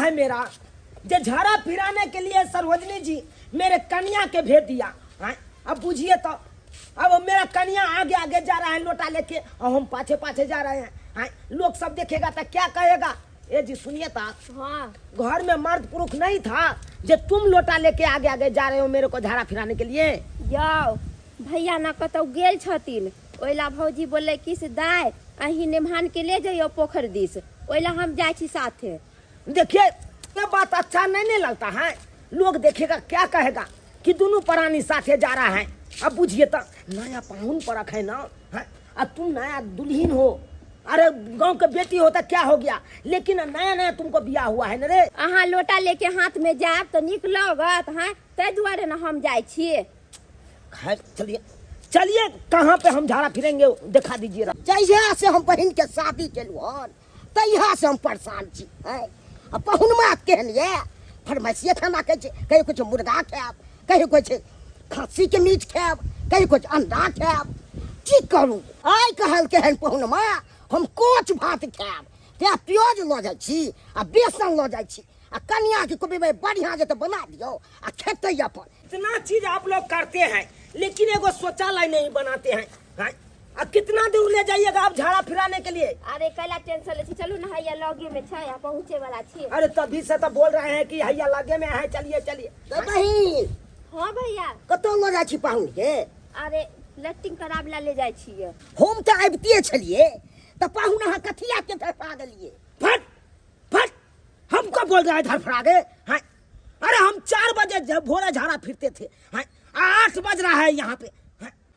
है मेरा जे झाड़ा फिराने के लिए सरोजनी जी मेरे कन्या के भेज दिया है। अब बुझिए तो अब मेरा कन्या आगे आगे जा रहा है लोटा लेके और हम पाछे पाछे जा रहे हैं। लोग सब देखेगा तो क्या कहेगा। ए जी सुनिए तो, हाँ घर में मर्द पुरुष नहीं था जे तुम लोटा लेके आगे आगे जा रहे हो मेरे को झाड़ा फिराने के लिए। जाओ भैया ना कतौ गेल छथिन, ओइला भौजी बोले कि से दाय अही नेमान के ले जाइयो पोखर दिस, ओइला हम जाय छी साथे। देखिए ये बात अच्छा नहीं लगता है। लोग देखेगा क्या कहेगा कि दोनों प्राणी साथे जा रहा है। अब बुझिए तो नया पाहुन परख है ना है? अब तुम नया दुल्हीन हो, अरे गांव के बेटी होता क्या हो गया, लेकिन नया नया तुमको बियाह हुआ है न रे। अहाँ लोटा लेके हाथ में जाब तो निक लगत है, तै दुआरे ना हम जाय छी। खैर चलिए चलिए कहाँ पे हम झाड़ा फिरेंगे दिखा दीजिए। जैसे से हम बहन के शादी केलू हन तहिया से हम परेशान छी। अब पहुनमा केहन ये फरमाइशिए खाना कहे छे, कहीं कुछ मुर्गा खायब, कहीं कुछ खस्सी के मीट खायब, कहीं कुछ अंडा खायब। की करूँ आइ कहल केहन पहुनमा हम कोच भात खायब, त्या प्याज ल जाइ छी आ बेसन ल जाइ छी आ कन्या के कोबी में बढ़िया जे तो बना दियो आ खेते अपन। इतना चीज आप लोग करते हैं लेकिन एगो शौचालय नहीं बनाते हैं। अब कितना दूर ले जाइएगा आप झाड़ा फिराने के लिए। अरे कैला टेंशन ले छी, चलू ना हैया लगे में छै आ पहुंचे वाला छी। अरे तभी से तो बोल रहे हैं कि हैया लगे में है, चलिए चलिए। बहिन हाँ भैया कतो ल जाइ छी पाहुन के। अरे लैट्रिन कराबला ले जाइ छियै। हम तो आबिते छलिए तो पाहुन अहाँ कथिया के धरफा गेलिए। फट फट हमको बोल रहा है धरफा गए हैं। अरे हम 4 बजे भोरे झाड़ा फिरते थे, 8 बज रहा है यहाँ पे।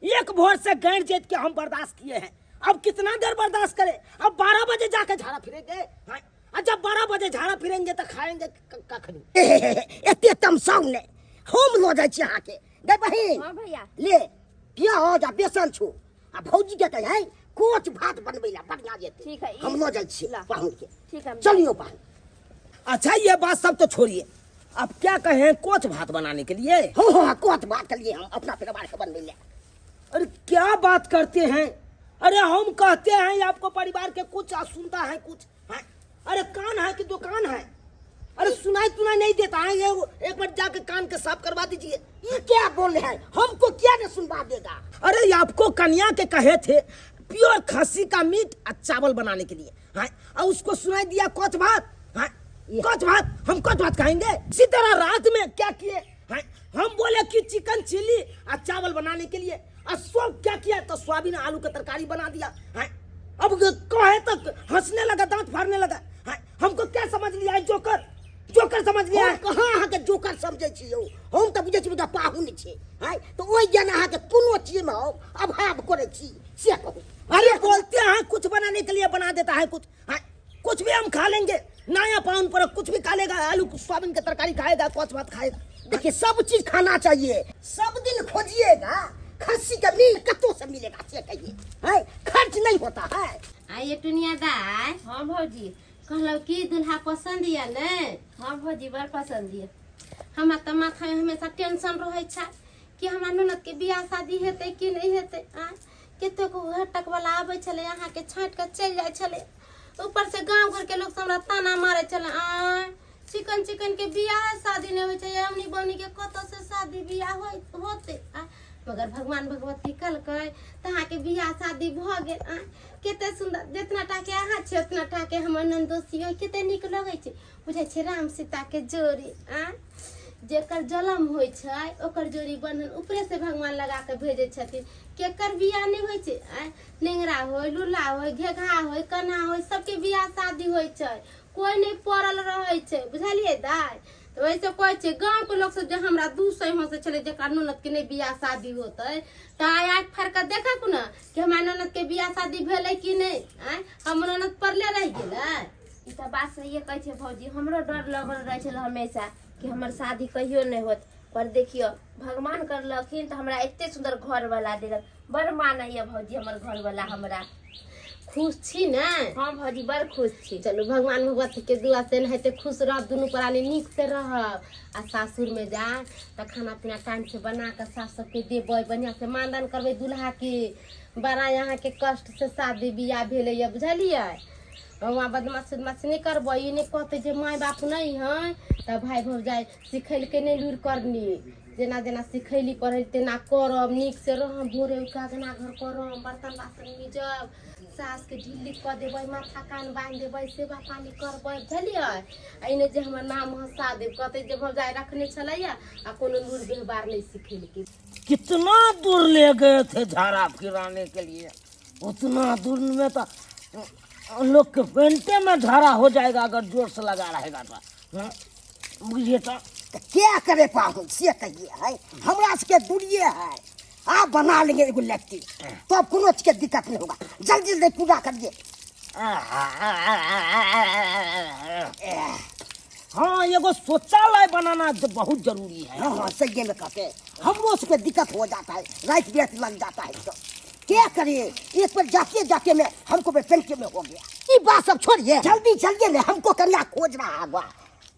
एक भोर से गैर जेत के हम बर्दाश्त किए हैं, अब कितना देर बर्दाश्त करें। अब 12 बजे जाके झाड़ा फिरेंगे। जब 12 बजे झाड़ा फिरेंगे तो खाएंगे कखनी। एते तमसाउ ने हम लो जाइ छी अहाँ के गे बहिन। हाँ भैया ले प्याज आ बेसन छू आ भौजी के कहे कोच भात बनबैला बढ़िया जेते। ठीक है हम लो जाइ छी पाहुन के। ठीक है चलियो पाहुन। अच्छा ये बात सब तो छोड़िए, अब क्या कहें कोच भात बनाने के लिए। हो कोच भात के लिए हम अपना परिवार के बनबैला। अरे क्या बात करते हैं। अरे हम कहते हैं आपको परिवार के कुछ सुनता है कुछ है। अरे कान है कि दुकान है। अरे सुनाई तुनाई नहीं देता है। ये एक बार जाके कान के साफ करवा दीजिए। ये क्या बोल रहे हैं, हमको क्या न सुनवा देगा। अरे आपको कन्या के कहे थे प्योर खस्सी का मीट और चावल बनाने के लिए है, और उसको सुनाई दिया कोच भात है। कोच भात हम कोच भात खाएंगे। इसी तरह रात में क्या किए है, हम बोले कि चिकन चिल्ली और चावल बनाने के लिए, और सब क्या किया तो सोयाबीन आलू का तरकारी बना दिया है। अब कहे तक हंसने लगा, दांत फाड़ने लगा है। हमको क्या समझ लिया है, जोकर जोकर समझ लिया है। कहाँ अहाँ के जोकर समझे छी यौ, हम तो बुझे छी मुदा पाहुन छी है। तो ओइ जन अहाँ के कोनो चीज में अभाव करे छी से कहू। अरे बोलते हैं कुछ बनाने के लिए बना देता है कुछ है। कुछ भी हम खा लेंगे, नया पाहुन पर कुछ भी खा लेगा, आलू सोयाबीन की तरकारी खाएगा, कोच भात खाएगा। देखिए सब चीज खाना चाहिए, सब दिन खोजिएगा खस्सी का मीट कतों से मिलेगा से कहिए है, खर्च नहीं होता है। आइए टुनिया दाय। हाँ भौजी। कहलो कि दुल्हा पसंद या ने। हाँ भौजी बड़ पसंद है। हमरा त माथा में हमेशा टेंशन रहे छै कि हमरा ननद के बियाह शादी हेतै कि नहीं हेतै। कते को हटक वाला आबै छले, यहाँ के छांट के चल जाय छले, ऊपर से गांव घर के लोग से हमरा ताना मारे छले। चिकन चिकन के बियाह शादी नहीं होय छै, हमनी बनी के कत से शादी बियाह होते। मगर भगवान भगवती कलकै तहाँ के बियाह शादी भ गेल। केते सुंदर, जितना टाके अहाँ छै उतना टाके हमर नंदोसियो केते निक लगै छै। बुझै छै राम सीता के जोड़ी जेकर जन्म होय छै ओकर जोड़ी बंधन ऊपरे से भगवान लगा के भेजे छथिन। केकर बियाह नहीं होय छै, नेंगरा होय, लूला होय, घेघा होय, कन्हा होय, सबके बियाह शादी होय छै, कोई नहीं पड़ल रहे छै। बुझलिए दाय। तो वैसे कहै छै गांव के लोग सब जे हमरा 200 में से चले जेकर ननद के नहीं बियाह शादी होते तो आँख फाड़ के देखा ना कि हमारे ननद के बियाह शादी भेले कि नहीं। हम ननद पड़ले रह गेलै। ई तो बात सही कहै छै भौजी, हमरो डर लगल रहे छल हमेशा कि हमर शादी कहियो नहीं होत। पर देखियो भगवान करलखिन तो हमरा एते सुंदर घर वाला देलक। बड़ मानैया भौजी हमर घर वाला हमरा। खुश छी ना। हाँ भौजी बड़ खुश छी। चलो भगवान भगवती के दुआ से नहते खुश रह, दुनू प्राणी नीक से रह। आ सासुर में जा तो खाना पीना टाइम से बना के सास सबके देबै, बढ़िया से मानदान करबै दुल्हा के। बड़ा यहाँ के कष्ट से शादी बियाह भेलै, बुझलिए। वहाँ बदमाशी नहीं करबो। ये नहीं कहते जे माय बाप नहीं है तब भाई भौजाई सिखैलके नहीं लूर करनी। जेना जेना सिखैली पढ़ै तेना करब, नीक से रहब, भोरे उठा अंगना घर करब, बर्तन बासन मिजब, सास के ढिल्ली कऽ देबै, माथा कान बांधि देबै, सेवा पानी करबै, बुझलियै। एने जे हमर नाम हंसा देब, कहते जे भौजाई रखने छलैया आ कोनो लूर व्यवहार नहीं सिखैलके। कितना दूर ले गए थे झाड़ा फिराने के लिए, उतना दूर में तो लोग के पेंटे में झाड़ा हो जाएगा अगर जोर से लगा रहेगा तो। बुझिए तो क्या करे पाहु से कहिए है, हमरा के दूरिये है। आप बना लेंगे एगो लट्टी तो अब कोनो चीज के दिक्कत नहीं होगा। जल्दी जल्दी पूजा करिए। हाँ एगो शौचालय बनाना बहुत जरूरी है। हाँ सही में कहते हमरो से दिक्कत हो जाता है, रात बिरात लग जाता है तो क्या करिए। एक पर जाते जाते में हमको पेंट में हो गया। ये बात सब छोड़िए, जल्दी चलिए ले, हमको कन्या खोज रहा है।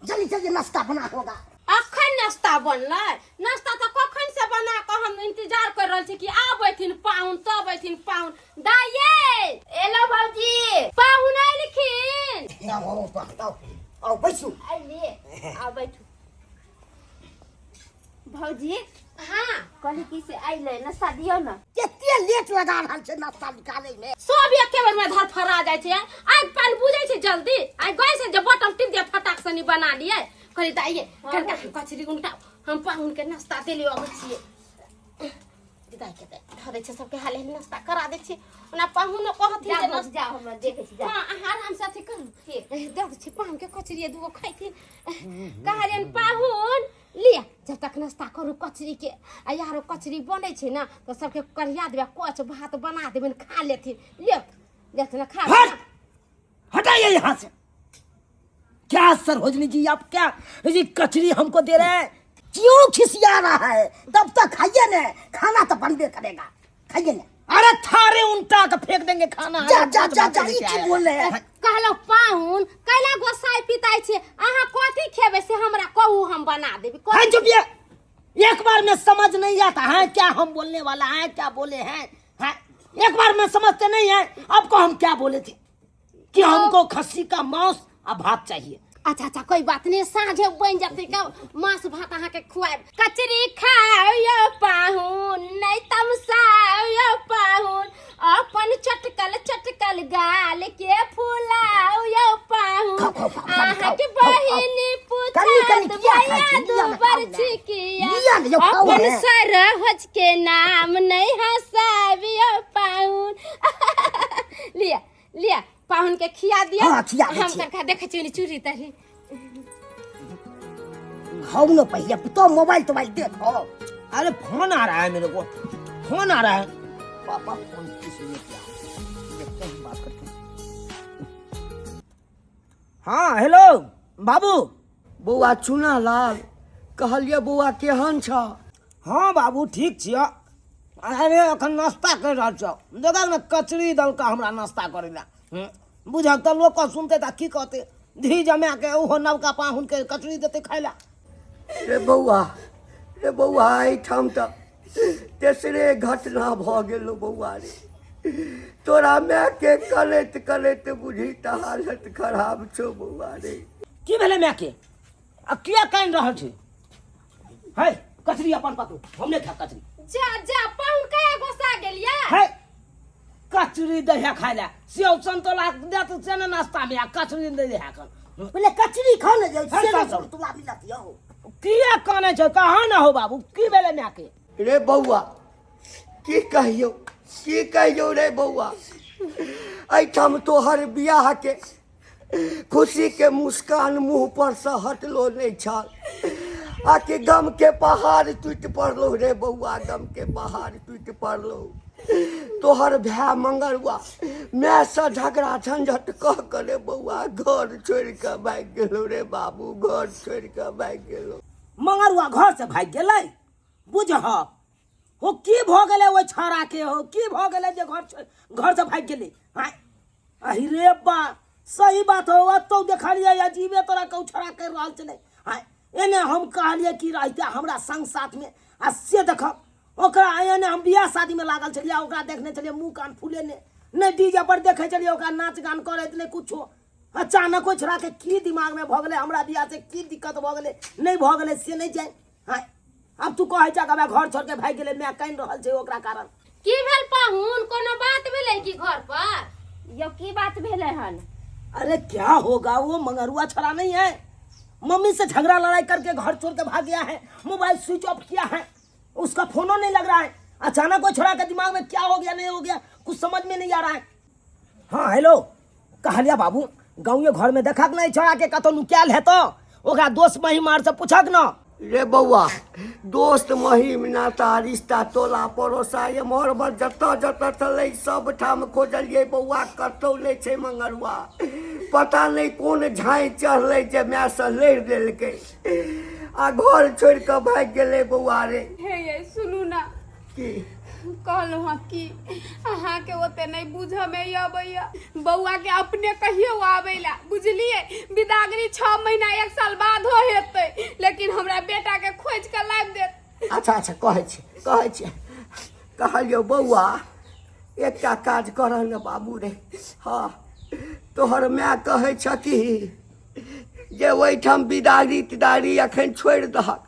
जल्दी जल्दी नाश्ता बना होगा। अखन नाश्ता बनलै? नाश्ता तो कखन से बना के हम इंतजार कर रहल छी कि आबैथिन पाहुन, तब अयथिन पाहुन। दाइये एलो भौजी, पाहुन आइलखिन। आओ बैठू। आइले आ बैठू। भौजी हाँ कहली कि से आइले नाश्ता दियो ना। कितने लेट लगा रहा है नाश्ता निकाले में। सब एके बेर में धरफरा जाय छै। आग पानी बुझै छै जल्दी। आइ गैस से जे बटन टिप दे फटाक सनी बना लिए। कहली दाइये कनका कचरी उनटा हम पाहुन के नाश्ता दे लियो अबै छियै। दाइ के धरे छै सबके हाले नाश्ता करा दै छी। ओना पाहुनो कहथि जे नाश्ता जा हम देखे छी। जा हां आराम से अथी करू। दे छी पाहुन के कचरी दुगो खैथिन। कहलियन पाहुन लिया जब तक नाश्ता करू कचरी के। आ यारो कचरी बनै छै ना तो सबके करिया देबे, कोच भात बना देबे, खा लेथिन। ले जेतना खा। हटाइए यहाँ से। क्या सरोजनी जी आप क्या जी कचरी हमको दे रहे हैं? क्यों खिसिया रहा है? तब तक खाइए ना, खाना तो बनबे करेगा, खाइए ना। अरे थारे उल्टा के फेंक देंगे खाना। जा जा जा जा की बोल रहे हैं? कहलो पाहुन कैला गोसाई पिताई छे, अहाँ कथि खेबे से हमरा कहू हम बना देबे। है चुपिए, एक बार में समझ नहीं आता है क्या हम बोलने वाला है, क्या बोले हैं? एक बार में समझते नहीं है। आपको हम क्या बोले थे कि हमको खस्सी का मांस और भात चाहिए। अच्छा अच्छा कोई बात नहीं, साँझे बन जाते का मांस भात अहाँ के खुआब। कचरी खाओ यो पाहुन, नहीं तमसाओ यो पाहुन, अपन चटकल चटकल गाल के फुलाओ यो पाहुन। अहाँ के बहिनी पूछत भैया दुबर छिकिया, अपन सरहज के नाम नहीं हंसाब यो पाहुन। लिया लिया पाहुन के खिया दिया। हाँ, हम करके देखे चली चूरी तरी खाओ ना पहले तो मोबाइल देखो। अरे फोन आ रहा है मेरे को, फोन आ रहा है। पापा फोन किस लिए किया, देखते हैं बात करते हैं। हाँ हेलो बाबू। बौआ चुना लाल कहलिए बौआ केहन छ? हाँ बाबू ठीक छिया। अरे अखन नाश्ता कर रहा छो, देखा ना कचरी दल का हमरा नाश्ता करेला। बुझा तो लोग को सुनते था की कहते धी जमा के ओहो नवका पाहुन के कचरी देते खाइला। रे बौआ एहिठाम तऽ तेसरे घटना भऽ गेलो बौआ रे। तोरा माय के करैत करैत बुझी तऽ हालत खराब छौ बौआ रे। की भेले माय के? आ किया कान रहल छी? है कचरी अपन पकड़ू, हमने खा कचरी। जा जा पाहुन कया गोसा गेलिया। है कचरी दहिया खाइला, सेव संतोला देत से ना नाश्ता में, कचरी दे दे खन। पहले कचरी खा ले जाओ, से तुला मिलत हो। किया काने छ? कहां ना हो बाबू, की भेले माय के? रे बौआ की कहियो रे बौआ, एहिठाम तोहर बियाह के खुशी के मुस्कान मुंह पर से हटलो नहीं छल। आके गम के पहाड़ टूट पड़लो रे बौआ, गम के पहाड़ टूट पड़लो। तोहर भाई मंगरुआ मैं से झगड़ा झंझट कह कर रे बौआ घर छोड़ के भाग गेलो रे बाबू, घर छोड़ के भाग गेलो। मंगरुआ घर से भाग गेलै? बुझ हो की भ गेलै ओ छौरा के, हो की भ गेलै जे घर से भाग गेलै? हां अहि रे बा सही बात हो। तो देखलिए अजीबे तोरा कौ छौरा कर रहल चले। हां एने हम कहलिए कि रहते हमरा संग साथ में, आ से देख ओकरा एने हम बियाह शादी में लागल छलिए, ओकरा देखने चलिए मुंह कान फूले ने, नहीं डीजे पर देखे चलिए ओकरा नाच गान करैत नहीं कुछो। अचानक कोई छोड़ा के की दिमाग में भ गेले हमरा बियाह से की दिक्कत भ गेले नहीं भ गेले से नहीं जाए। हाँ अब तू कहै छ कि घर छोड़ के भाग गेले मैं कहीं रहल छै ओकरा कारण की भेल पाहुन कोनो बात भेलै कि घर पर यो की बात भेले हन? अरे क्या होगा वो मंगरुआ छोड़ा नहीं है, मम्मी से झगड़ा लड़ाई करके घर छोड़ के भाग गया है, मोबाइल स्विच ऑफ किया है, उसका फोनो नहीं लग रहा है। अचानक कोई छोड़ा के दिमाग में क्या हो गया नहीं हो गया कुछ समझ में नहीं आ रहा है। हाँ हेलो कहलिया बाबू गाँव घर में देखा नहीं छोड़ा के कतो नुक्याल है तो ओकरा दोस्त मही मार से पूछक न। रे बौआ दोस्त महिम नाता रिश्ता टोला पड़ोसा एम्हर बर जतऽ जतऽ चलै सब ठाम खोजलिए बौआ कतौ नहीं छै मंगरुआ। पता नहीं कोन झाई चढ़लै जे माय से लड़ि देलकै आ घर छोड़ के भाग गेलै बौआ रे। हे ये सुनू ना की कहलहुँ हँ कि अहाँके ओते नहीं बुझऽ में अबैया बौआ के अपने कहियो आबैला बुझलिए बिदागरी 6 महीना 1 साल बाद हो हेतै लेकिन हमरा बेटा के खोज के लाबि देत। अच्छा कहै छी कहलियो बौआ एकटा काज करऽ न बाबू रे। हाँ तोहर माय कहै छ कि जे ओहिठाम बिदागरी तिदागरी अखन छोड़ि दहक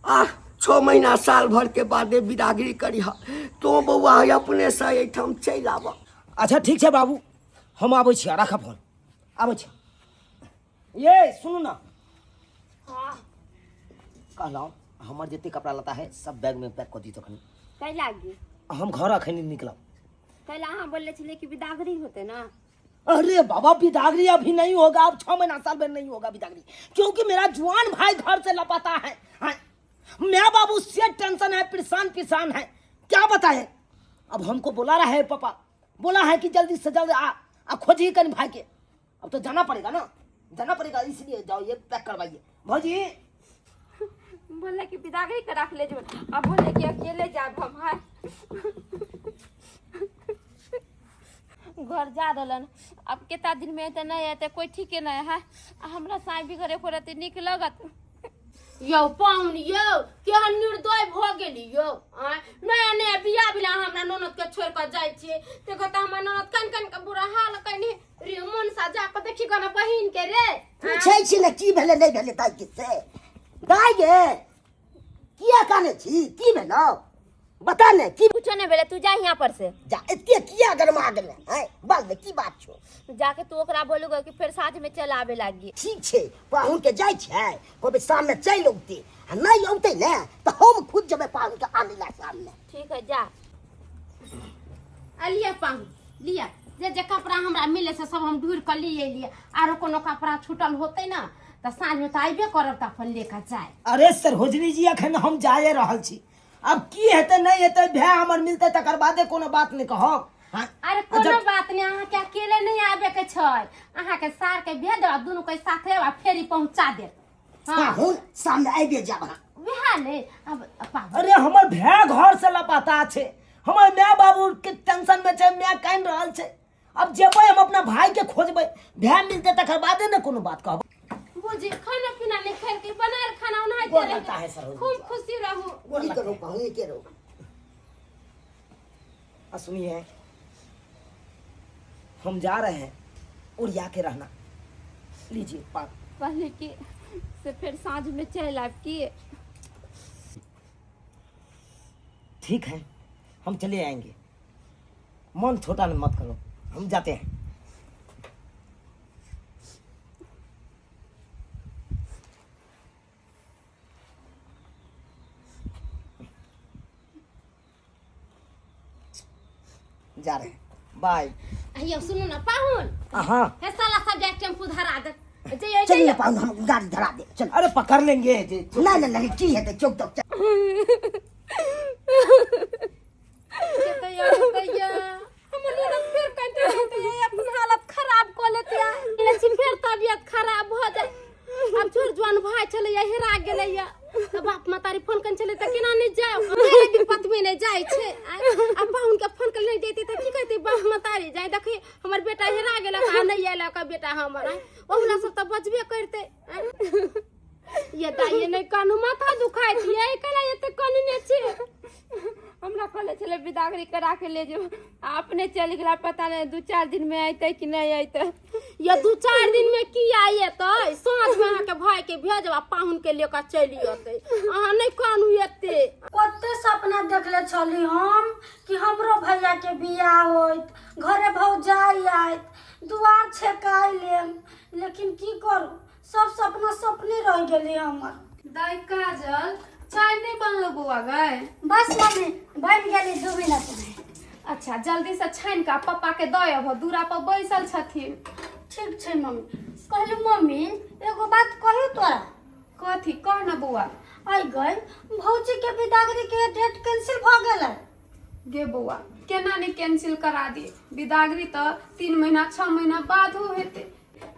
आ 6 महीना साल भर के बादे बिदागरी करी तो बौआ अपने से एहिठाम चलि आब। अच्छा ठीक है बाबू हम आबै छी राखा फोन आबै छी। ये सुनू ना हाँ कहलहुँ हमर जते कपड़ा लता है सब बैग में पैक कर दी तखनी कै लागी हम घर अखन निकलब। कल अहाँ बोले छले कि बिदागरी होते ना। अरे बाबा बिदागरी अभी नहीं होगा, अब 6 महीना साल में नहीं होगा बिदागरी क्योंकि मेरा जवान भाई घर से लापता है। हाँ मैं बाबू से टेंशन है परेशान है क्या बताए। अब हमको बोला रहा है पापा बोला है कि जल्दी से जल्दी आ खोजिए कहीं भाई के। अब तो जाना पड़ेगा ना जाना पड़ेगा इसलिए जाओ ये पैक करवाइए भौजी। बोले कि बिदागरी के रख ले जो अब बोले कि अकेले जाब हम है घर जा रहलन अब कितना दिन में तो नहीं आते कोई ठीके नहीं है हमरा साई भी घरे पड़ते निक लगत। यो पाहुन यो केहन निर्दय भ गेली यो नया नया बियाह बिला हमरा ननद के छोड़ के जाय छी ते कहता हमर ननद कन के बुरा हाल कनी रे मन सा जा के देखी गना बहिन के रे पूछै छी ने की भेले नहीं भेले ताई किसे दाई गे किया काने छी की भेलो बता ने की कुछ नहीं भेले तू जा यहाँ पर से जा एते किया गरमा गेले हैं बाल में की बात छो जाके तू ओकरा बोलूगा कि फिर साथ में चल आवे लागी। ठीक छे पाहुन के जाय छै कोबे सामने चल औते नहीं औते ने तो हम खुद जबे पाहुन के आने ला सामने। ठीक है जा अलिया पाहुन लिया जे कपड़ा हमरा मिले से सब हम ढूंढ कर लिए आरो कोनो कपड़ा छूटल होते ना तो साँझ में तो आइबे करब त अपन लेकर जाए। अरे सरोजनी जी अखन हम जाए रहल छी अब की हेते नहीं हेते भाई हमर मिलते तकर बादे कोनो बात नहीं कहो। हाँ? अरे कोनो बात नहीं अहाँ के अकेले नहीं आबे के छै अहाँ के सार के भेज दो दोनों के साथे आ फेरी पहुंचा दे। पाहुन सामने आइबे जाब बिहार ले अब पाहुन अरे हमर भाई घर से लापता छे हमर माय बाबू के टेंशन में छे मैं कान रहल छे अब जेबै हम अपना भाई के खोजबै भाई मिलते तकर बादे न कोनो बात कहब। बुझी खाना पीना नहीं खेल के बनाए खाना उन्हें वो लगता है सरोजनी खूब खुशी रहूं। वो नहीं करो पाहुन ये करो सुनिए हम जा रहे हैं उड़िया के रहना लीजिए पाक पहले की से फिर साँझ में चल आब की ठीक है हम चले आएंगे मन छोटा मत करो हम जाते हैं। जा रहे हैं बाय। अयो सुनो ना पाहुन हाँ हे साला सब जाके टेम्पू धरा दे जइए चलिए पाहुन हम गाड़ी धरा दे चल अरे पकड़ लेंगे नहीं नहीं की है चौक तक फिर कंटे अपन हालत खराब कर लेते हैं फिर तबियत खराब हो जाए। अब छोड़ जवान भाई चले हेरा गेले तो बाप मतारी फोन कन चले त केना नहीं जाओ मेरे की पत्नी नहीं जाय छे अब पाहुन के फोन कर नहीं देती त की कहते बाप मतारी जाय देखी हमर बेटा हेरा गेला का नहीं आइला का बेटा हमर ओहला सब त बचबे करते ये दाई नहीं कानू माथा दुखाई ये कला ये त कानू ने छे हमरा कहले चले बिदागरी करा के ले जो अपने चल गला पता नहीं 2-4 दिन में आते कि नहीं आते ये 2-4 दिन में की आई तो साँझ में अहाँ के भाई के भेजबा पाहुन के लेकर चली अते अहाँ नहीं कानू एते कते सपना देखले छली हम कि हमरो भैया के बियाह होइत, घरे भौजाई आइत, दुआर छेकाई लेम, लेकिन की करू सब सपना सपने रह गेले हमर। दाई काजल चाय नहीं बनलो बुआ गए? बस मम्मी बन गेली 2 मिनट में। अच्छा जल्दी से छान का पप्पा के दय अब दूरा पर बैसल छथिन। ठीक छै मम्मी। कहली मम्मी एगो बात कहू तोरा। कथी कह न बुआ। आई गई भौजी के बिदागरी के डेट कैंसिल भ गेलै। गे बुआ केना नहीं कैंसिल करा दिए, बिदागरी तो 3 महीना 6 महीना बाद हो हेते,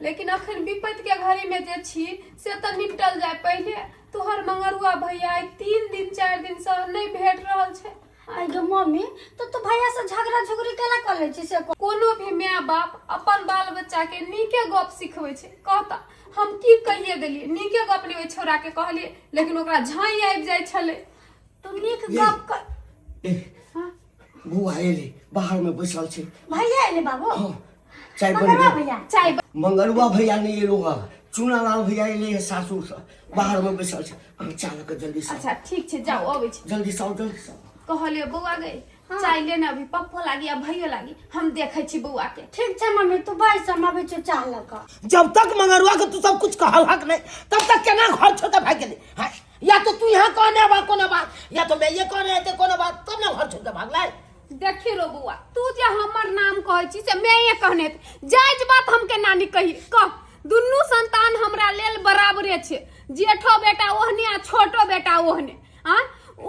लेकिन अखन विपत्ति के घड़ी में जे छी से तो निपटल जाए। पहले तोहर मंगरुआ भैया 3 दिन 4 दिन से नहीं भेट रहल छे। आई गे मम्मी तो भैया से झगड़ा झुगड़ी केला कर ले छी से कोनो भी माय बाप अपन बाल बच्चा के नीके गप सिखबै छै। कहता हम की कहिए देलिए नीके गप नहीं छोरा के कहलिए, लेकिन ओकरा झाई आबि जाय छले। तू नीक गप कर। बुआ एले बाहर में बैसल छे। भैया एले बाबू। हाँ, चाय बन मंगरुआ गई। भैया चाय मंगरुआ भैया नहीं एलो है, चुनालाल भैया एले है सासुर से, बाहर में बैसल छे। चाय के जल्दी से। अच्छा ठीक छे जाओ अबै छी। जल्दी से आओ जल्दी से। कहलिए बौआ गई चाय लेने अभी पप्पो लागी आ भैयो लागी, हम देखे छी बौआ के। ठीक छै मम्मी तू बैस हम अभी चाह लगा। जब तक मंगरुआ के तू सब कुछ कहल हक नहीं तब तक केना घर छोटा भाग गेले हैं? या तो तू यहाँ कहने बा कोनो बात, या तो मैं ये कहने थे कोनो बात, तब ना घर छोटा भाग लाए। देखी रो बुआ तू जे हमर नाम कहै छी से मैं ये कहने जायज बात हमके नानी कही कह। दुन्नू संतान हमरा लेल बराबरे छे, जेठो बेटा ओहने आ छोटो बेटा ओहने। हां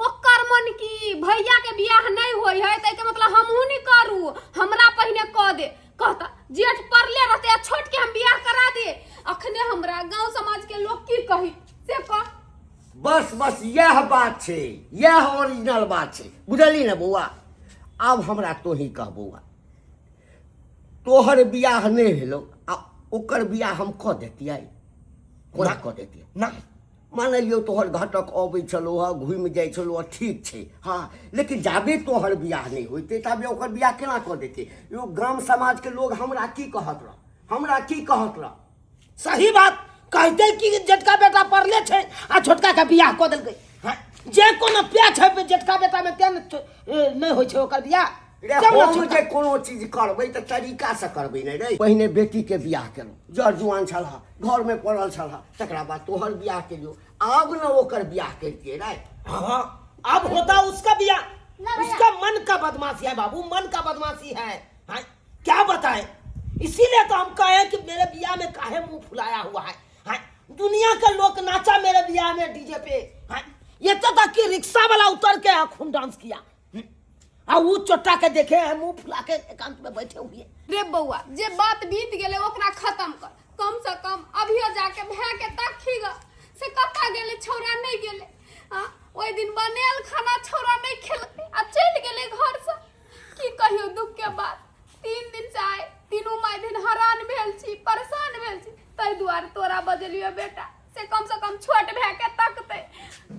ओकर मन की भैया के बियाह नहीं होई है त के मतलब हमहू नहीं करू, हमरा पहिने कह दे। कहता जेठ परले रहते आ छोट के हम बियाह करा दे, अखने हमरा गांव समाज के लोग की कही से कह। बस यह बात छे, यह ओरिजिनल बात छे, बुझली ना बउआ। अब हमरा तो ही कह बउआ, तोहर बियाह नहीं भेलो आ ओकर बियाह हम कह देतियै, कोना कह देतियै ना। मान लियो तोहर घटक अबै छलो है, घूमि जाइ छलो है, ठीक छे हाँ, लेकिन जाबे तोहर बियाह नहीं होते तबे ओकर बियाह केना कह देते? यो ग्राम समाज के लोग हमरा की कहत रह, हमरा की कहत रह। सही बात कहते कि जेठका बेटा पढ़ले छे आ छोटका के बियाह कऽ देलकै। हाँ, जे कोनो प्या छै पे जेठका बेटा में केन नहीं होय छै ओकर बियाह। हम जे कोनो चीज करबै त तरीका से करबै नहीं रे। पहिने बेटी के बियाह केलहुँ, जड़ जुआन छलहा, घर में पड़ल छलहा, तकरा बाद तोहर बियाह केलियो, आब न ओकर बियाह करतियै रे। हाँ अब होता उसका बियाह। उसका मन का बदमाशी है बाबू, मन का बदमाशी है। हाँ, क्या बताएं? इसीलिए तो हम कहे कि मेरे बियाह में काहे मुंह फुलाया हुआ है। हाँ, दुनिया के लोग नाचा मेरे बियाह में डीजे पे। हाँ, ये तो तक कि रिक्शा वाला उतर के खून डांस किया आ वो चोटा के देखे है मुंह फुला के एकांत में बैठे हुए। रे बउआ जे बात बीत गेले ओकरा खत्म कर, कम से कम अभियो जाके भै के ताकी ग से कता गेले छौरा नहीं गेले। हां ओइ दिन बनेल खाना छौरा नहीं खेलकै आ चल गेले घर से। की कहियो दुख के बात, 3 दिन से आए तीनों माय दिन हैरान भेल छी, परेशान भेल छी, तै दुआर तोरा बजलियो बेटा से कम छोट भै के तकते।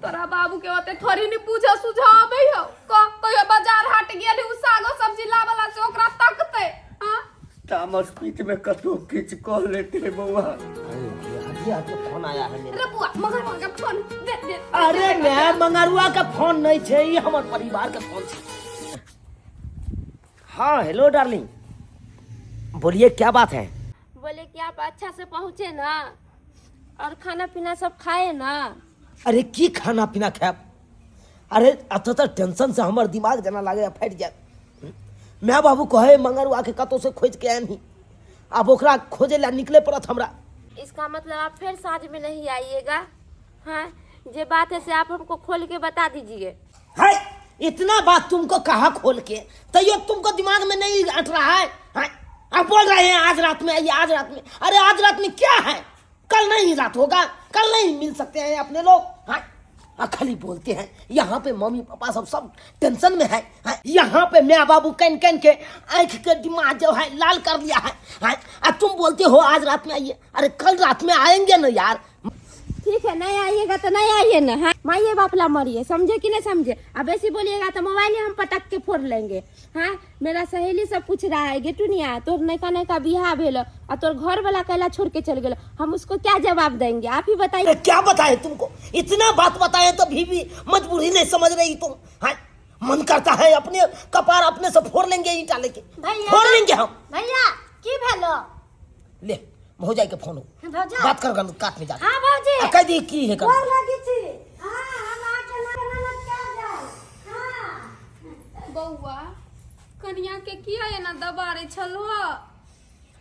तोरा बाबू के ओते थोड़ी नहीं पूछा सुझाव हो कहियो बाजार हाट गेली उ सागो सब्जी लावला से ओकरा तकते। हां तामस पीठ में कतो किच कह लेते बउआ। अभी फोन आया है मेरा। रे बुआ मगर का फोन दे। अरे मैं मंगरुआ का फोन नहीं छे, ये हमारे परिवार का फोन छे। हाँ हेलो डार्लिंग, बोलिए क्या बात है? बोले कि आप अच्छा से पहुँचे ना और खाना पीना सब खाए ना। अरे की खाना पीना खाब? अरे अत टेंशन से हमार दिमाग जना लागे फट जाए। मैं बाबू कहे मंगरुआ के कतौ से खोज के आए नहीं, अब ओकरा खोजे ला निकले पड़त हमरा। इसका मतलब आप फिर साँझ में नहीं आइएगा? हाँ ये बात है से आप हमको खोल के बता दीजिए। है इतना बात तुमको कहा खोल के, तैयो तुमको दिमाग में नहीं अट रहा है? आप बोल रहे हैं आज रात में आइए, आज रात में। अरे आज रात में क्या है, कल नहीं रात होगा, कल नहीं मिल सकते हैं अपने लोग। हाँ खाली बोलते हैं। यहाँ पे मम्मी पापा सब टेंशन में है। यहाँ पे मैं बाबू कैन के आंख के दिमाग जो है लाल कर लिया है। तुम बोलते हो आज रात में आइए, अरे कल रात में आएंगे ना यार। ठीक है, नहीं आइएगा तो नहीं आइए ना। हाँ, माइए बापला मरिए, समझे कि नहीं समझे। अब ऐसे बोलिएगा तो मोबाइल हम पटक के फोड़ लेंगे। हाँ, मेरा सहेली सब पूछ रहा है गेटुनिया तोर नैका बिहार भेल और तोर घर वाला कैला छोड़ के चल गए, हम उसको क्या जवाब देंगे, आप ही बताइए। क्या बताए तुमको, इतना बात बताए तो भी मजबूरी नहीं समझ रही तुम। हाँ, मन करता है अपने कपार अपने से फोड़ लेंगे ईटा लेके, फोड़ लेंगे हम। भैया की भेलो? ले भौजाई के फोन भौजा बात कर काट में जा। हाँ भौजी कह दी की है कर गोर लगी छी। हाँ हम आके ननद क्या जाए। हाँ बउआ कनिया के किया है ना दबारे छलो।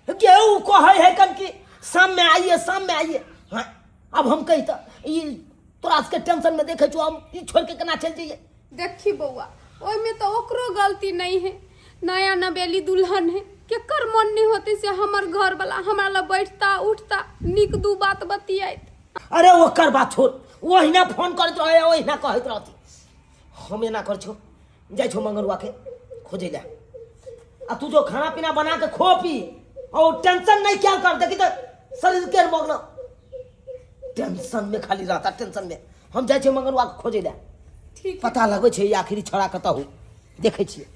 केहू कहे है कन की शाम में आइए शाम में आइए। हाँ, अब हम कही तो ये तोरा के टेंशन में देखे हम ई छोड़ के केना चल जाइए। देखी बउआ ओई में तो ओकरो गलती नहीं है, नया नवेली दुल्हन है, केकर मन नहीं होते से हमर घर वाला हमरा ला बैठता उठता निक दू बात बतियात। अरे वो कर बात छोड़, वो हिना फोन करत रहे वो हिना कहत रहती हम एना कर छो जाय छो मंगरुआ के खोजे ले आ तू जो खाना पीना बना के खो पी और टेंशन नहीं क्या कर देखी तो शरीर के मगन टेंशन में खाली रहता टेंशन में। हम जाय छो मंगरुआ के खोजे ले, ठीक पता लगे छे आखिरी छड़ा कत हो देखे छिए।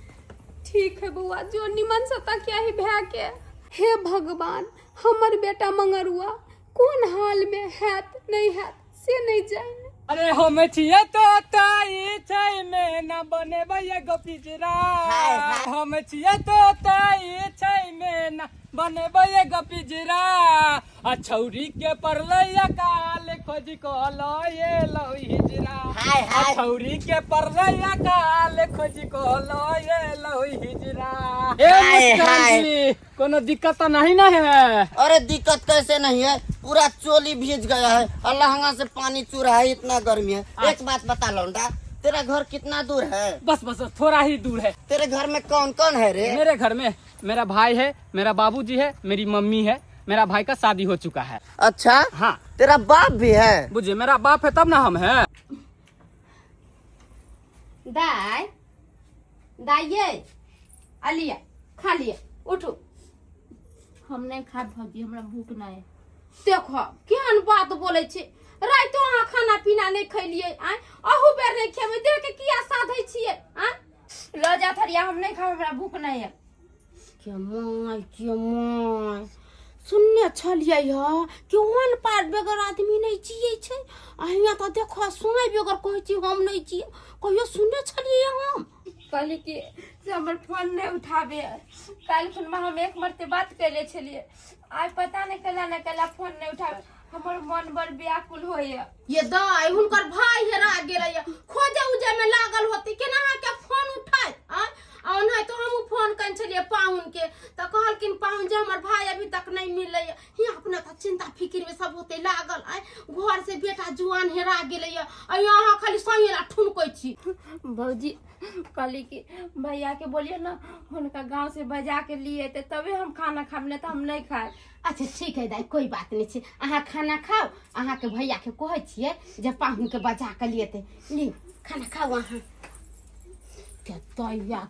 ठीक है बउआ जो निमन सता क्या ही भै के। हे भगवान हमर बेटा मंगरुआ कौन हाल में हैत नहीं हैत से नहीं जाने। अरे हम छिए तो ताई छै में न बने एगो पिजरा। हम छिए तो ताई छै में न बने एगो पिजरा। आ छौरी के परलैया काल खोज को लो ये लो हिजरा। आ छौरी के परलैया काल खोज को लो ये लो हिजरा। ए मुस्कान जी कोनो दिक्कत तो नहीं ना है? अरे दिक्कत कैसे नहीं है, पूरा चोली भीज गया है और लहंगा से पानी चू रहा है, इतना गर्मी है। एक बात बता लौंडा, तेरा घर कितना दूर है? बस बस थोड़ा ही दूर है। तेरे घर में कौन कौन है रे? मेरे घर में मेरा भाई है, मेरा बाबूजी है, मेरी मम्मी है, मेरा भाई का शादी हो चुका है। अच्छा हाँ तेरा बाप भी है? बुझे मेरा बाप है तब ना हम है। दाई दाइये अलिया खा लिया, उठो। हम नहीं खा भौजी, हमरा भूख नहीं है। देखो केहन बात बोले छे, रातो अहाँ खाना पीना नहीं खैलिए, आय अहू बेर नहीं खेबै, देख के किया साधै छिए, आय ल जा थरिया, हम नहीं खाब, हमरा भूख नहीं है। के माय सुनने छलिए ह कि ओहन पार बेगर आदमी नहीं जियै छै। अहिया तो देखो सुनाई बेगर कहै छी हम नहीं जियै, कहियो सुनने छलिए हम। कहली कि से हमर फोन नहीं उठाबे, काल खुन में हम एक मरते बात कैले छलिए, आइ पता नहीं कला फोन नहीं उठाबे, हमर मन बड़ व्याकुल होय। ये दाई हुनकर भाई हेरा गेलै, खोजे उजे में लागल होती केना के फोन उठाय। आ नहीं तो हम फोन कन छलिए पाहुन के, तो कहलकिन पाहुन जे हमर भाई अभी तक नहीं मिललै, ही अपना तो चिंता फिक्र में सब होते लागल। आय घर से बेटा जुआन हेरा गेलै, आ यहाँ खाली संगेला ठुनकै छी। भौजी कहली कि भैया के बोलिए ना उनका गांव से बजा के लिए थे तभी हम खाना खाब, नहीं तो हम नहीं खाए। अच्छा ठीक है दाई, कोई बात नहीं छै, अहाँ खाना खाओ, अहाँ के भैया के कहै छिए जे पाहुन के बजा के लिए थे, ली खाना खाओ। अहाँ के तैया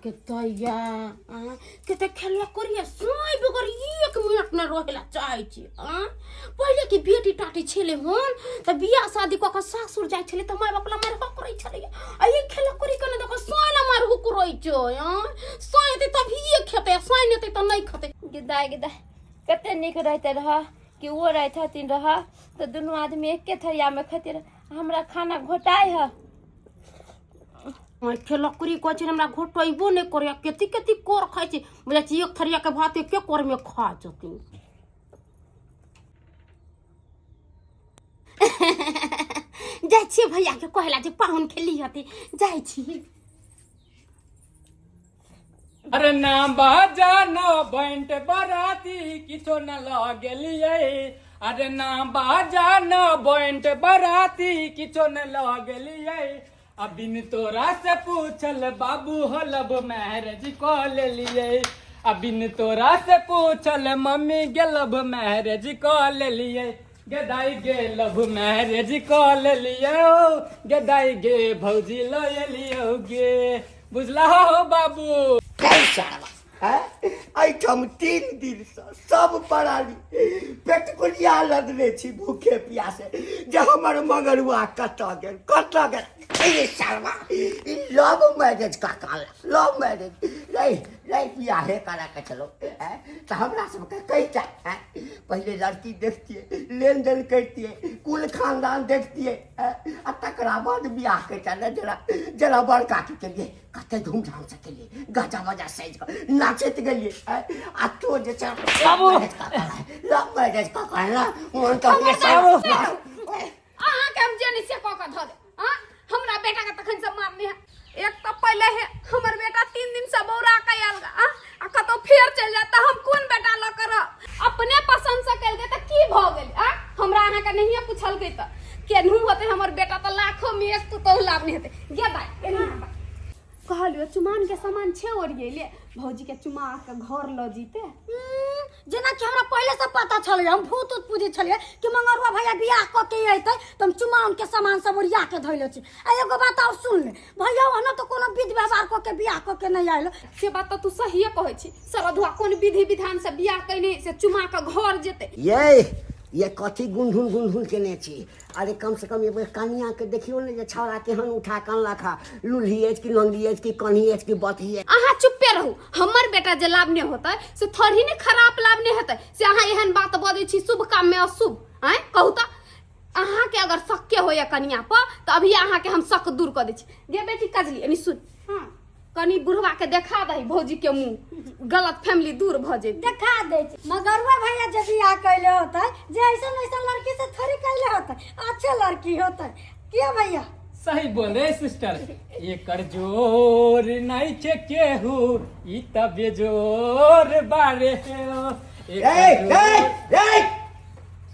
के खेलवा करिए सोई बगर 1 मिनट न रहेला चाहै छी। पहिले की बेटी टाटी छले हन त बियाह शादी क के सासुर जाय छले त माय बाप ला मार हकरै छले, आ ये खेला करी कने देखो सोई ना मार हुकरै छो। सोई ते तभी ये खेते, सोई ने ते त नहीं खते। गिदाई कते निक रहते रह कि वो रहते हथिन रह तो दोनों आदमी एक के थरिया में खते रह। हमरा खाना घोटाई है, खेला करी कहै छै हमरा घोटैबो नहीं करे, केती केती कोर खाइ छै, बोले छी एक थरिया के भात एक कोर में खा जतिन। जाय छी भैया के कहला जे पाहुन खेली हती, जाय छी। अरे ना बाजा ना बैंड बराती किछो न लगलिए। अरे ना बाजा ना बैंड बराती किछो न लगलिए। अबिन तोरा से पूछल बाबू हो लब मैरिज को ले लिए। अबिन तोरा से पूछल मम्मी गे लब मैरिज को ले लिए। गदाई गे लब मैरिज को ले लियो, गदाई गे भौजी लो लियो गे, बुझला हो बाबू। एहिठाम 3 दिन से सब पराली पेटकुलिया लदने छी भूखे प्यासे जे हमर मंगरुआ कतऽ गेल ए शर्मा ई लव मैरिज का काल लव मैरिज नहीं बियाहे करा के चलो तो हमरा सबके कहता पहले लड़की देखतिए लेन देन करतिए कुल खानदान देखतिए आ तकरा बाद बियाह करता जरा बड़का की केलिए कते धूमधाम से केलिए गाजा बजा सज के नाचत गेलिए आ तो जे बाबू लव मैरिज का कहला मन तो अहाँ के हम जेनी से क के ध दे हां हमरा बेटा के तखन से मारने है एक तो पहले है हमर बेटा 3 दिन से बौरा के आयल आ कतो फेर चल जाता हम कौन बेटा ल कर अपने पसंद से कल गए त की भ गेल हमरा अहाँ के नहीं पूछल गई त केनहु होते हमर बेटा त लाखों में एक तो लाभ नहीं होते गे भाई एना कहलियो चुमान के सामान छे ओरिए ले भौजी के चुमा के घर ल जीते जेना कि हमरा पहले से पता छले हम भूत पूजे छलिए कि मंगरुआ भैया बियाह क के अइतै त हम चुमान के सामान सब ओरिया के धइले छी आ एगो बात और सुन ले भैया ओना तो कोनो विधि व्यवहार क के बियाह क के नहीं आइल से बात तो तू सही कहै छी सरधुआ कोन विधि विधान से बियाह कइने से चुमा के घर जेते ये कथी गुनधुन केने छी अरे कम से कम ये कनिया के देखियो ने जे छौरा केहन उठा कान लाखा लुल्ही एज की लंगली एज की कन्ही एज की बथी है अहाँ चुप्पे रहू हमर बेटा जे लाभ नहीं होता से थोड़ी ने खराब लाभ नहीं होता से अहाँ एहन बात बजै छी शुभ काम में अशुभ हैं कहू त अहाँ के अगर शक के होया कनिया पर त अभी अहाँ के हम शक दूर कर दै छी गे बेटी काजली एनी सुन हां कनी बुढ़वा के देखा दही भौजी के मुंह गलत फैमिली दूर भ जे देखा दे मगरुआ भैया जब बियाह कैले होता जे ऐसन ऐसन लड़की से थोड़ी कैले होता अच्छे लड़की होता क्या भैया सही बोले सिस्टर एकर जोर नहीं छे केहू ई त बेजोर बारे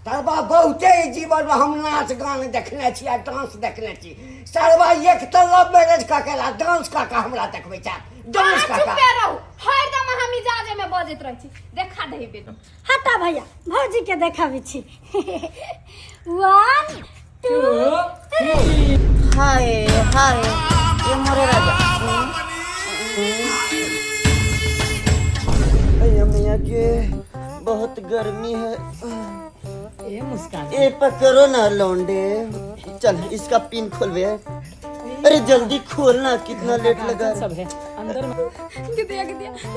सरबा बहुते जीवन में हम नाच गान देखने छी आ डांस देखने छी सरबा एक तो लव मैरिज का केला डांस का हमरा देखबै छ डांस का चुप्पे रहू हरदम हम मिजाजे में बजैत रहै छी देखा दही बेटा हटा भैया भौजी के देखाबी छी 1 2 3 हाय हाय ये मोरे राजा अरे मैया के बहुत गर्मी है ये मुस्कान ए पकड़ो ना लौंडे चल इसका पिन खोलवे अरे जल्दी खोलना कितना लेट लगा सब है अंदर में गिदिया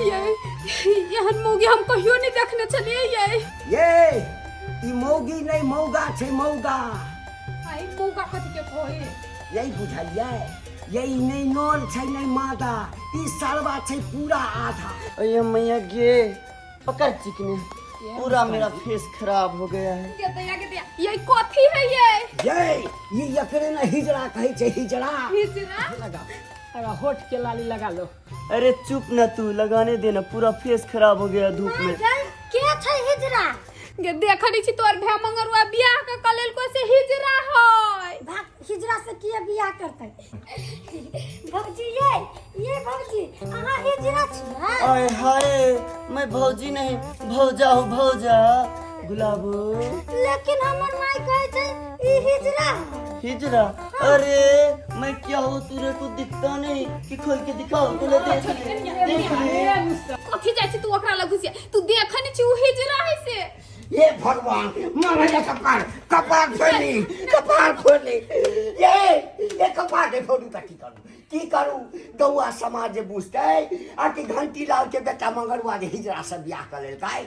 ये हनमोगी हम कहियो नहीं देखने चलिए ये ई मौगी नहीं मौगा छै मौगा आई मौगा कथि के कोई यही बुझाइए यही नहीं नोर छै नहीं मादा ई सरबा छै पूरा आधा अरे मैया गे पकड़ चिकने पूरा मेरा फेस खराब हो गया है गिदिया ये कथि है ये एकरे न हिजड़ा कहै छै हिजड़ा हिजड़ा लगा अरे होठ के लाली लगा लो अरे चुप ना तू लगाने देना पूरा फेस खराब हो गया धूप में के छै हिजड़ा गे देखनी छी तोर भे मंगरुआ बियाह के कलेल को से हिजड़ा होय भाग हिजड़ा से किया बियाह करतै भौजी ये भौजी अहाँ हिजड़ा छियै आय हाय मैं भौजी नहीं भौजा हूँ भौजा गुलाबो लेकिन हमर माई कहै छै ई हिजड़ा हिजरा अरे मैं क्या हूँ तुरे को दिखता नहीं कि खोल के दिखाओ तूने देख कथि जाय छी तू ओकरा लग घुसिया तू देखनी छी उ हिजड़ा है से ये भगवान मारे कपार खोली ये कपार दे फोड़ू का की करू गौआ समाज जे बुझते आ कि घंटी लाल के बेटा मंगरुआ जे हिजड़ा से बियाह कर लेलकै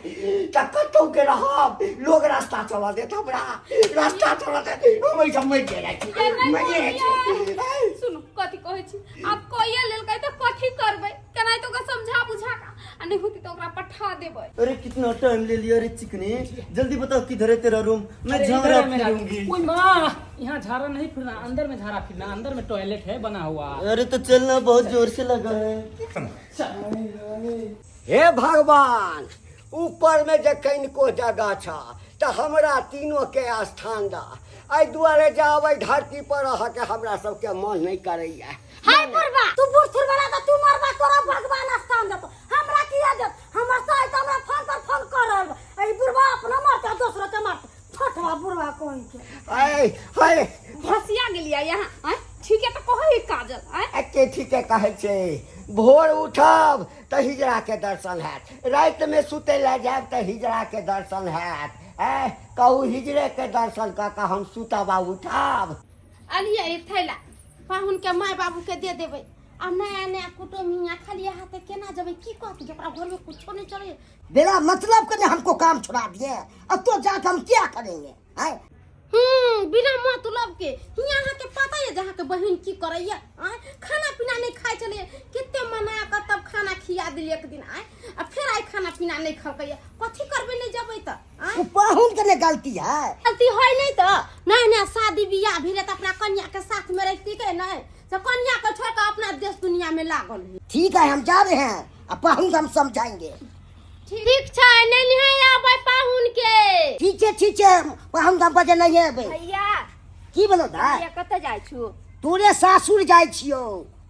त कतौ के रहब लोग रास्ता चला देत हमरा रास्ता चला देत हम सब मर गेल सुनो कथि कहै छी आप कोइया लेलकै त कथि करबै केना तो का समझा बुझा का आ नहीं होती तो ओकरा पठा देबै अरे कितना टाइम ले लिया रे चिकने जल्दी बताओ किधर है तेरा रूम मैं झाड़ा फिरूंगी ओए मां यहाँ झाड़ा नहीं फिरना अंदर में झाड़ा फिरना अंदर में टॉयलेट है बना हुआ अरे तो चलना बहुत जोर से लगा है हे भगवान ऊपर में जे कनिको जगह छ त हमरा तीनों के स्थान दा आई दुआरे जाबै धरती पर रह के हमरा सब के मन नहीं करैया हाय बुढ़वा तू बुढ़ वाला त तू मरबा तोरा भगवान स्थान देतो हमरा की इज्जत हमर साई त हमरा फोन पर फोन करब आई बुढ़वा अपना मारता दूसरा के मारता छोटवा बुढ़वा कोई के आय हाय भसिया गेलिया यहाँ हैं ठीक है तो कहो ही काजल हैं एके ठीक है कहै छै भोर उठब तो हिजड़ा के दर्शन हैत, रात में सुते ला जाब तो हिजड़ा के दर्शन हैत। कहू हिजड़े के दर्शन कऽ के हम सुतब आ उठब। अलिया ये थैला पाहुन के माय बाबू के दे देबै। अब नया नया कुटुम हियाँ खाली हाथे केना जबै, की कहत जकरा घर में कुछो नहीं चले। बिना मतलब के हमको काम छुड़ा दिए, अब तो जाकर हम क्या करेंगे? बिना मतलब के यहाँ के पता है जहाँ के बहन की करैया खाना पीना नहीं खाए चले, कितने मनाया कर तब खाना खिया दिली एक दिन अब फिर आई खाना पीना नहीं खलकैया, कथी करबे नहीं जबै त पाहुन के गलती है, गलती है नहीं तो नया नया शादी बियाह भी तो अपना कन्या के साथ में रहती के नहीं तो कन्या को छोड़ कर अपना देश दुनिया में लागल है। ठीक है हम जा रहे हैं, अब पाहुन हम समझाएंगे। ठीक छै नहीं है आबै पाहुन के। ठीक है पाहुन हम बजे नहीं है भैया की बोलो दा भैया कतऽ जाइ छु? तोरे सासुर जाय छियो।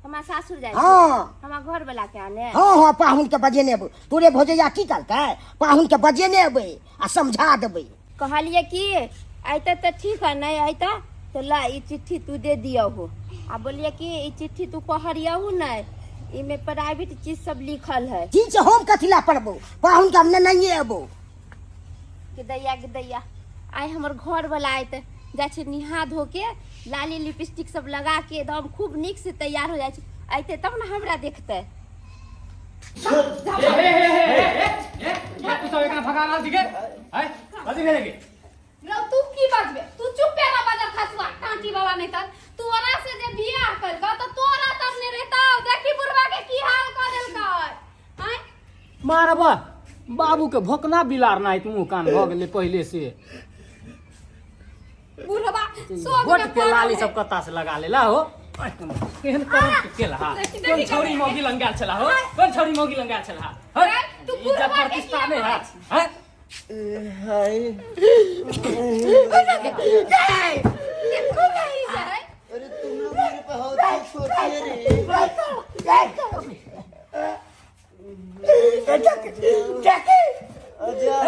हमरा सासुर जाइ हाँ हमरा घर वाला के आने। हाँ पाहुन के बजे ने तोरे भोजैया की करते, पाहुन के बजे ने अबै आ समझा देबै। कहलिए कि आइते तो ठीक है, नहीं आइता तो ला ई चिट्ठी तू दे दियो हो। आ बोलिए कि ई चिट्ठी तू पढ़ियहु नहीं, इमे प्राइवेट चीज सब लिखल है। ठीक है हम कथिला पढ़बो, पाहुन के हमने नहीं अबो। के दैया आई हमर घर वाला आयत जाइ छै निहा धो के लाली लिपस्टिक सब लगा के एकदम खूब नीक से तैयार हो जाइ छै, आइते तब ना हमरा देखते। तू सब एकरा भगा रहल छी के है कथी भेले के? तू की बाजबे? तू चुपे रह बाजार खसवा टांटी बाबा नहीं तर तोरा से जे बियाह करबा तो तोरा तब ने रहता। देखी बुढ़वा के की हाल कर देलकै हैं। मारबा बाबू के भोकना बिलार ना मुंह कान भ गेले पहले से। बुढ़वा सोग गोट में के लाली सब कत्ता से लगा लेला हो। केहन करम के केला कोन छौरी मोगी लंगाल छला हो, कोन छौरी मोगी लंगाल छला है? तू इज्जत प्रतिष्ठा नहीं है हैं? अरे तुम लोग मेरे पे हाथ छोड़ती है रे।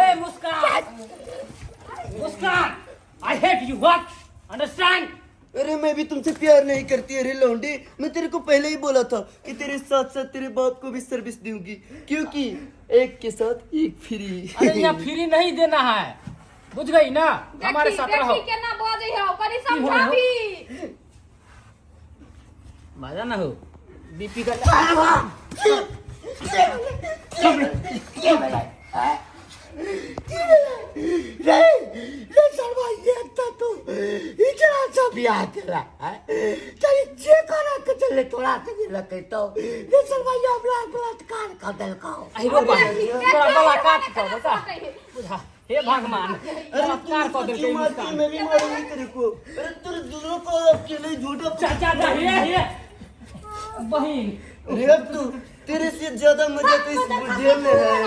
ए Muskan I hate you what understand? अरे मैं भी तुमसे प्यार नहीं करती। अरे लौंडे मैं तेरे को पहले ही बोला था कि तेरे साथ साथ तेरे बाप को भी सर्विस दूंगी, क्योंकि एक के साथ एक फ्री। अरे यहाँ फ्री नहीं देना है, बुझ गई ना? हमारे साथ रहो। देखी केना बाजे हो, कनी समझाबी। मजा ना हो बीपी का बियाह केला चली जे करा के चले तोरा से लते तो ये सरवाई हमरा बलात्कार कर देलको। अहिरो बा तोरा बलात्कार कर बता बुझा हे भगवान बलात्कार कर देलकै क्यों मारती? मुस्कान। मैं भी मारूंगी तेरे को। अरे तेरे दोनों को अकेले झूठा चाचा जा हे बहन अरे अब तू तेरे से ज्यादा मजा तो इस बुढ़िया में है।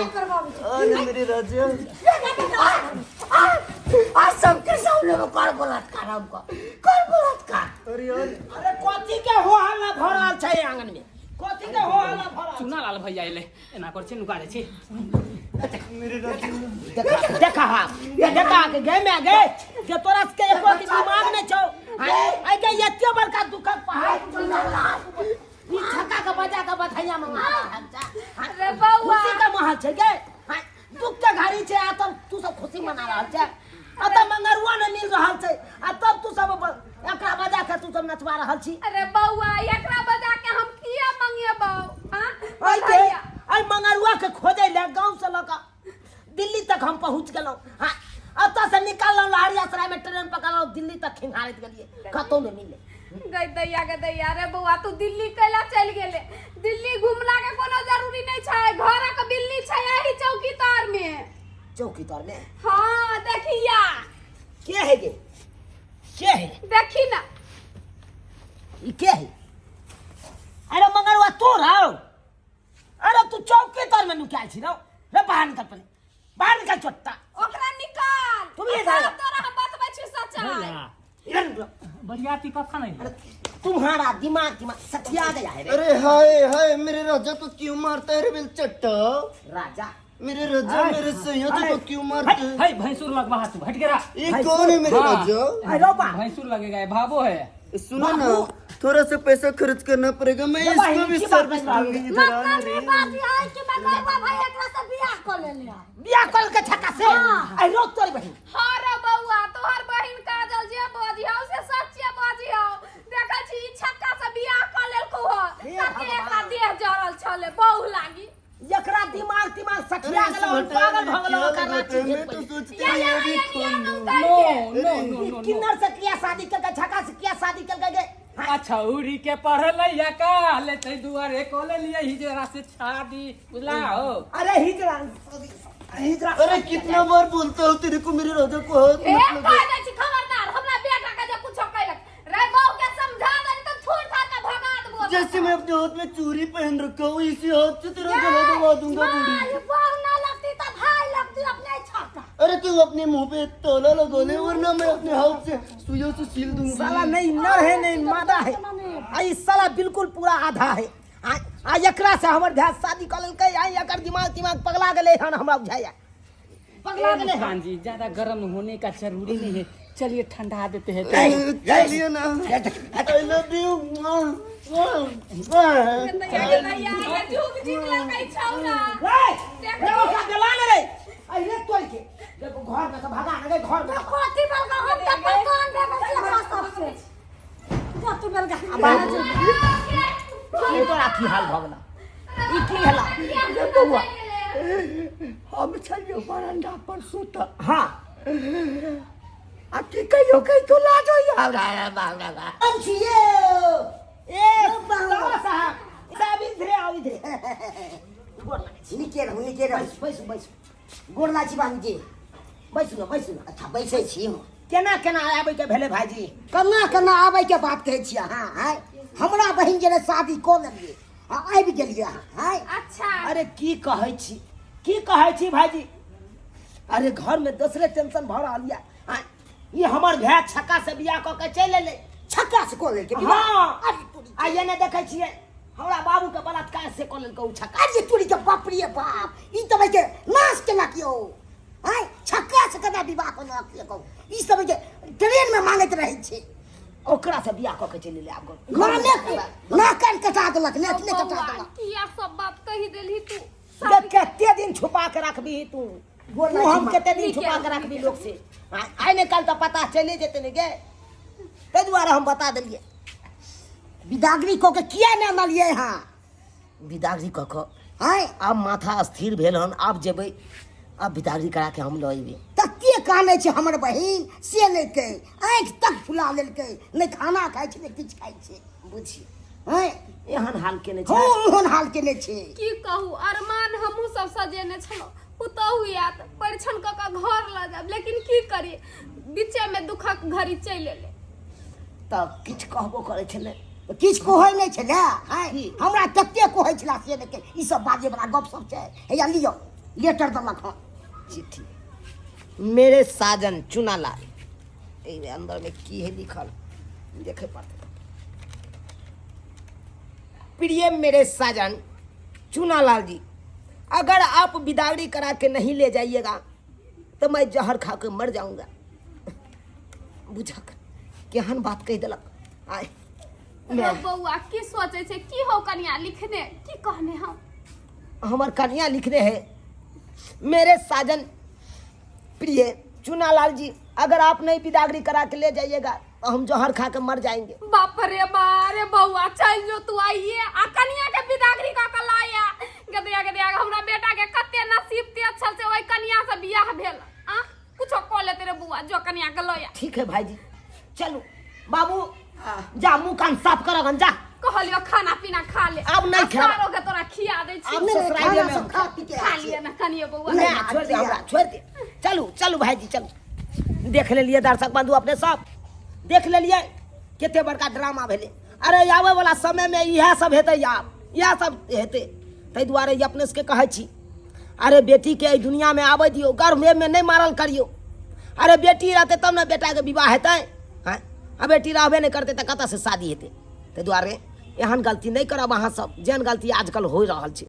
आने मेरे राजा आज सबके सामने में कर बलात्कार हमको कर बलात्कार। अरे यार अरे कथी के हो हल्ला भरल छै आंगन में, कथी के हो हल्ला भरल? चुना लाल भैया एले एना कर छै नुका रे छी। मेरे राजा देखा ये देखा के गे में गे जे तोरा के एको दिमाग में छौ आई के एते बड़का दुखक पहाड़ ई छक्का के बजा के बथैया में अरे बौआ खुशी का महल छै गे, दुख के घड़ी छै आ तब तू सब खुशी मना रहल छै, आ तब मंगरुआ ने मिल रहल छै आ तब तू सब एकरा बजा के तू सब नचवा रहल छी। अरे बौआ एकरा बजा के हम किया मंगेबौ? हां आई के आई मंगरुआ के खोजे ले गांव से लका दिल्ली तक हम पहुंच गेलौ। हां अतः से निकालौ लहरियासराय में ट्रेन पकड़ौ दिल्ली तक खिंगारत गेलिए, कतौ नहीं मिले। गई दैया रे बौआ तू दिल्ली कैला चल गेले? दिल्ली घुमला के कोनो जरूरी नहीं छै, घर के बिल्ली छै यही चौकीदार में। चौकीदार में हां देखिया के है गे, के है देखी ना ई के है? अरे मंगरुआ तो रहो, अरे तू चौकीदार में नुकाल छी रहो रे, बाहर निकल पड़े, बाहर निकल छोटा ओकरा निकाल। तुम ये जाओ। तोरा हम बतबै छी सच्चाई। इधर निकलो। बरियाती कखन नहीं तुम्हारा दिमाग सठिया गया है रे अरे हाय हाय मेरे राजा को क्यों मारता है रे बेलचट्टा? राजा मेरे राजा मेरे सैयद को क्यों मारता है? है भैंसुर लगवा तू हट गेरा। ये कौन है मेरे हाँ। राजा? अरे बा भैंसुर लगेगा ये भाबो है। सुनो ना थोड़ा सा पैसा खर्च करना पड़ेगा, मैं जब इसको भी इनकी बात सर्विस नहीं दूंगी। इधर आना मतलब रे। ये बात ये है कि मैं गौवा भाई एकरा से बियाह कर लेले है। बियाह कल के छक्का से आई रोक तोरी बहन हाँ रे बउआ, तोहर बहिन काजल जे बजिया से सच्चे बजिया। देखै छी ई छक्का से बियाह कर लेलको हो, ताकि एकरा देह जरल छले, बहु लागी। एकरा दिमाग सठिया गेलो पागल भ गेलो करना चीज मैं तो सोचती हूँ ये भी खोल दूं। नो किन्नर से किया शादी करके छक्का से किया शादी करके गे अच्छा उड़ी के पढ़ल या काले तै दुआरे कोले लिए हिजरा से शादी बुझला हो। अरे हिजरा अरे कितना बार बोलता हूँ तेरे को, मेरे राजा को हाथ ए मत लगा। कह दे छी खबरदार, हमरा बेटा के जे कुछो कहलक रे बहू के समझा दे तो छोड़ के भगा देबो। जैसे मैं अपने हाथ में चूड़ी पहन रखा हूँ, इसी हाथ से तेरा गला दबा दूंगा बूढ़ी। ये बहू ना लगती तो भाई लगती अपने छक्का। अरे तू अपने मुंह पे ताला लगा ले, वरना मैं अपने हाथ से सुइयों से सील दूंगा। साला नहीं नर है नहीं मादा है आई साला बिल्कुल पूरा आधा है आ एकरा से हमर भैया शादी कर लेलकै आई एकर दिमाग पगला गेलै हन हमरा बुझाया पगला गेलै हन मुस्कान जी ज्यादा गर्म होने का जरूरी नहीं है, चलिए ठंडा देते हैं। चलिए ना, I love you। ये झुक झुक लगे छौरा। रे ओका जलान रे आई रे तोड़ के देखो घर में से भगा ना गए घर में कोती बल का हम तक पहचान दे बस हमरा सबसे। कोती बल का ये तो राखी हाल भगला ई की हला बउआ हम चलियो बरंडा पर सुता। हां आ की कहियो कहीं तो लाज हो या हम छिए ए बाबा साहब सब इधर आओ इधर गोड़ लागी निके रह बैस गोड़ लागी बाबू जी बैसु न अच्छा बैसे छी हम केना आबै के भेले भाईजी केना आबै के बात कहै छी हां हाय हमरा बहिन जे शादी को लेलिए आबि गेलिए हाय अच्छा अरे की कहै छी भाईजी अरे घर में दूसरे टेंशन भ रहल या ये हमर भाई छक्का से बियाह क के चल एले छक्का से को लेके हां आ ये ने देखै छियै हमरा बाबू के बलात्कार से को लेलको छक्का अरे तोरी के बाप रे बाप ई त भाई के नाश केना कियो हाय छक्का से केना विवाह को ना कियो ई सब के ट्रेन में मांगत रहै छै ओकरा से बियाह क के चल एले आब घर में ना कान कटा देलक ने कटा देलक किया सब बात कहि देलही तू। देख केते दिन छुपा के रखबी तू हम केते दिन छुपा के रखबी लोग से आइ ने कल तो पता चले जेते ने गे ते दुआरे हम बता देलिए विदागरी को के किया ने आनलिए हां विदागरी को हाय अब माथा स्थिर भेल हन अब जेबै अब विदागरी करा के हम लइबे तत्ते काने छै हमर बहिन से नै के आंख तक फुला लेलकै नै खाना खाइ छै नै किछ खाइ छै बुझी हाय एहन हाल केने छै एहन हाल केने छै की कहू अरमान हमहू सब सजेने छलो पुतहु यात परिछन क के घर ल जाब, लेकिन की करी बीचे में दुखक घड़ी चल एले। तब किछ कहबो करे छले किछ कहै नै छले हाय हमरा कते कहै छला से देखे ई सब बाजे बड़ा गप सब छै हैया लियो लेटर दलक हां चिट्ठी मेरे साजन चुनालाल ए अंदर में की है लिखल देखे पड़ते प्रिय मेरे साजन चुनालाल जी अगर आप बिदागरी करा के नहीं ले जाइएगा तो मैं जहर खा के मर जाऊंगा बुझा केहन बात कह दिलक आय रे बउआ की सोचे छै की हो कन्या लिखने की कहने हम हमार कन्या लिखने हैं मेरे साजन प्रिय चुनालाल जी अगर आप नहीं बिदागरी करा के ले जाइएगा तो हम जहर खा के मर जाएंगे बाप रे बउआ चल जो तू आइए आ कन्या के बिदागरी का कलाया गदिया हमरा बेटा के कते नसीब ते अच्छा से ओई कन्या से बियाह भेल आ कुछो को ले तेरे बुआ जो कन्या के लया ठीक है भाईजी चलो बाबू जा मुंह कान साफ कर जा कहलियो खाना पीना खा ले अब नहीं खा सारो के तोरा खिया दे छी अब नहीं ससुराल में हम खा पी के खा लिए ना कनिया बउआ नहीं छोड़ दे हमरा छोड़ दे चलो भाईजी चलो देख ले लिए दर्शक बंधु अपने सब देख ले लिए केते बड़का ड्रामा भेले अरे आवे वाला समय में यह सब हेते यार यह सब हेते तै दुआरे अपने से कहै छी अरे बेटी के दुनिया में आवे दियो गर्भ में नहीं मारल करियो अरे बेटी रहते तब ना बेटा के विवाह हेतै हैं अब बेटी रहबे नहीं करते तो कतऽ से शादी हेतै तै दुआरे एहन गलती नहीं करब अहाँ सब जेहन गलती आजकल हो रहल छै